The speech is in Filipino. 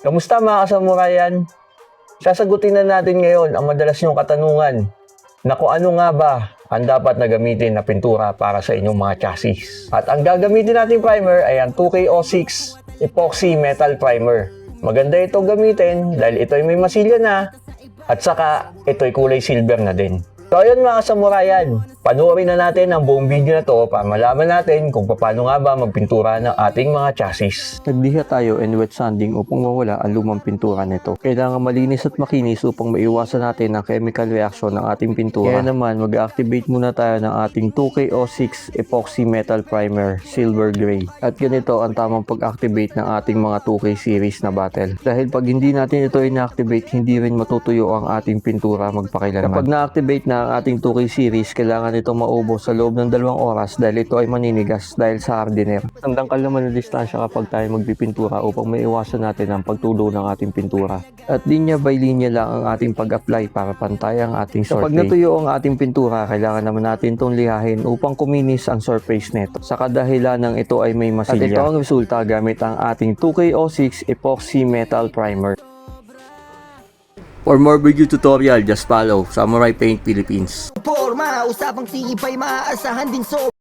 Kamusta mga kasamurayan? Sasagutin na natin ngayon ang madalas niyong katanungan na kung ano nga ba ang dapat na gamitin na pintura para sa inyong mga chassis. At ang gagamitin natin primer ay ang 2K06 Epoxy Metal Primer. Maganda ito gamitin dahil ito ay may masilya na at saka ito ay kulay silver na din. So ayun mga kasamurayan, panoorin na natin ang buong video na to para malaman natin kung paano nga ba magpintura ng ating mga chassis. Nagdiha tayo and wet sanding upang mawala ang lumang pintura nito. Kailangan malinis at makinis upang maiwasan natin ang chemical reaction ng ating pintura. Kaya naman mag-activate muna tayo ng ating 2K06 Epoxy Metal Primer Silver Gray. At ganito ang tamang pag-activate ng ating mga 2K series na bottle. Dahil pag hindi natin ito ina-activate, hindi rin matutuyo ang ating pintura magpakailanman. Kapag na-activate na ang ating 2K series, kailangan ito maubos sa loob ng 2 oras dahil ito ay maninigas dahil sa hardener. Tandangkal naman ang distansya kapag tayo magpipintura upang maiwasan natin ang pagtulo ng ating pintura. At linya by linya lang ang ating pag-apply para pantay ang ating surface. Kapag natuyo ang ating pintura, kailangan naman natin itong lihahin upang kuminis ang surface nito. Sa kadahilan ng ito ay may masilya. At ito ang resulta gamit ang ating 2K06 Epoxy Metal Primer. For more video tutorial, just follow Samurai Paint Philippines. Porma, usapang tingin pa'y maaasahan din so